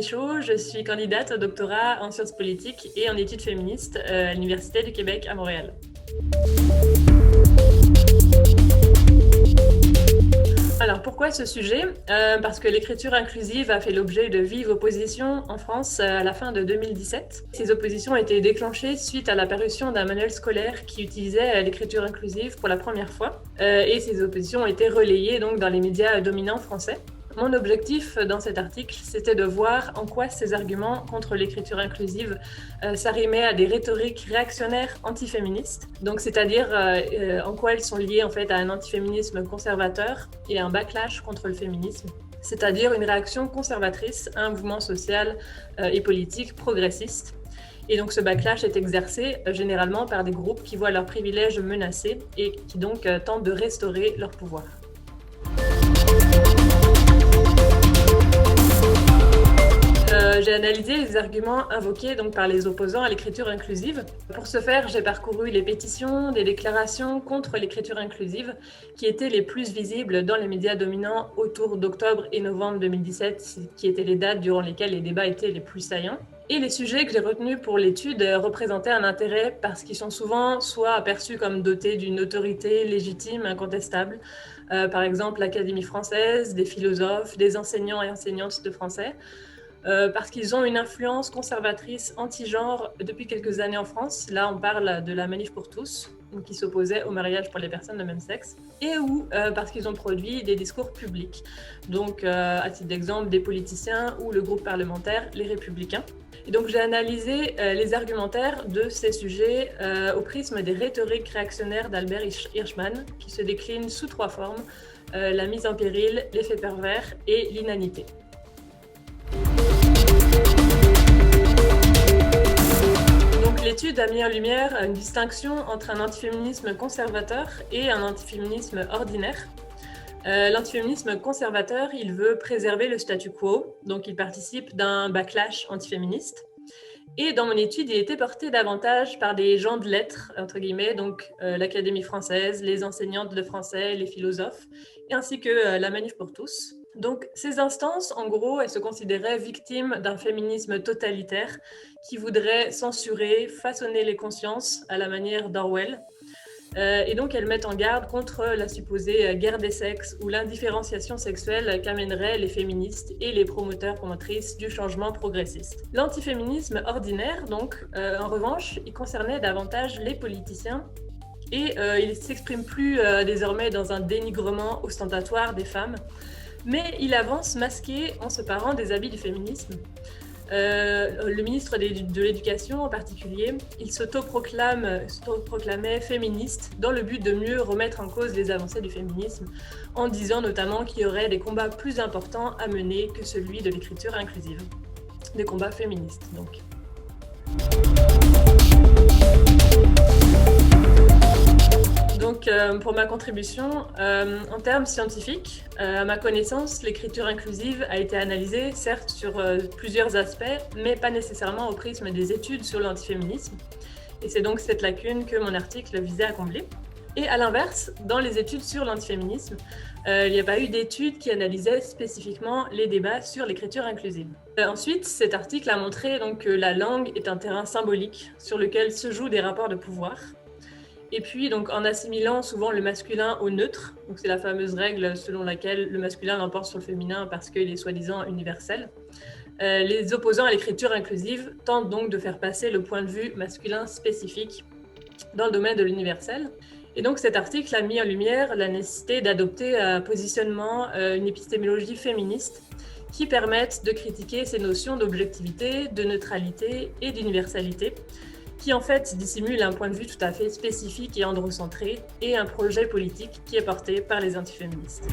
Michaud, je suis candidate au doctorat en sciences politiques et en études féministes à l'Université du Québec à Montréal. Alors pourquoi ce sujet ? Parce que l'écriture inclusive a fait l'objet de vives oppositions en France à la fin de 2017. Ces oppositions ont été déclenchées suite à la parution d'un manuel scolaire qui utilisait l'écriture inclusive pour la première fois. Et ces oppositions ont été relayées donc dans les médias dominants français. Mon objectif dans cet article, c'était de voir en quoi ces arguments contre l'écriture inclusive s'arrimaient à des rhétoriques réactionnaires antiféministes, donc c'est-à-dire en quoi elles sont liées en fait à un antiféminisme conservateur et un backlash contre le féminisme, c'est-à-dire une réaction conservatrice à un mouvement social et politique progressiste. Et donc ce backlash est exercé généralement par des groupes qui voient leurs privilèges menacés et qui donc tentent de restaurer leur pouvoir. J'ai analysé les arguments invoqués donc, par les opposants à l'écriture inclusive. Pour ce faire, j'ai parcouru les pétitions, des déclarations contre l'écriture inclusive qui étaient les plus visibles dans les médias dominants autour d'octobre et novembre 2017, qui étaient les dates durant lesquelles les débats étaient les plus saillants. Et les sujets que j'ai retenus pour l'étude représentaient un intérêt parce qu'ils sont souvent soit aperçus comme dotés d'une autorité légitime, incontestable, par exemple l'Académie française, des philosophes, des enseignants et enseignantes de français, parce qu'ils ont une influence conservatrice anti-genre depuis quelques années en France. Là, on parle de la Manif pour tous, qui s'opposait au mariage pour les personnes de même sexe, et ou parce qu'ils ont produit des discours publics. Donc, à titre d'exemple, des politiciens ou le groupe parlementaire Les Républicains. Et donc, j'ai analysé les argumentaires de ces sujets au prisme des rhétoriques réactionnaires d'Albert Hirschman, qui se déclinent sous 3 formes, la mise en péril, l'effet pervers et l'inanité. L'étude a mis en lumière une distinction entre un antiféminisme conservateur et un antiféminisme ordinaire. L'antiféminisme conservateur, il veut préserver le statu quo, donc il participe d'un backlash antiféministe. Et dans mon étude, il était porté davantage par des gens de lettres, entre guillemets, donc l'Académie française, les enseignantes de français, les philosophes, ainsi que la Manif pour tous. Donc, ces instances, en gros, elles se considéraient victimes d'un féminisme totalitaire qui voudrait censurer, façonner les consciences à la manière d'Orwell. Et donc, elles mettent en garde contre la supposée guerre des sexes ou l'indifférenciation sexuelle qu'amèneraient les féministes et les promotrices du changement progressiste. L'antiféminisme ordinaire, donc, en revanche, il concernait davantage les politiciens et il ne s'exprime plus désormais dans un dénigrement ostentatoire des femmes, mais il avance masqué en se parant des habits du féminisme. Le ministre de l'Éducation en particulier, il s'autoproclamait féministe dans le but de mieux remettre en cause les avancées du féminisme, en disant notamment qu'il y aurait des combats plus importants à mener que celui de l'écriture inclusive. Des combats féministes, donc. Donc, pour ma contribution, en termes scientifiques, à ma connaissance, l'écriture inclusive a été analysée, certes, sur plusieurs aspects, mais pas nécessairement au prisme des études sur l'antiféminisme. Et c'est donc cette lacune que mon article visait à combler. Et à l'inverse, dans les études sur l'antiféminisme, il n'y a pas eu d'études qui analysaient spécifiquement les débats sur l'écriture inclusive. Ensuite, cet article a montré donc, que la langue est un terrain symbolique sur lequel se jouent des rapports de pouvoir. Et puis, donc, en assimilant souvent le masculin au neutre, donc c'est la fameuse règle selon laquelle le masculin l'emporte sur le féminin parce qu'il est soi-disant universel, les opposants à l'écriture inclusive tentent donc de faire passer le point de vue masculin spécifique dans le domaine de l'universel. Et donc cet article a mis en lumière la nécessité d'adopter un positionnement, une épistémologie féministe qui permette de critiquer ces notions d'objectivité, de neutralité et d'universalité, qui en fait dissimule un point de vue tout à fait spécifique et androcentré et un projet politique qui est porté par les antiféministes.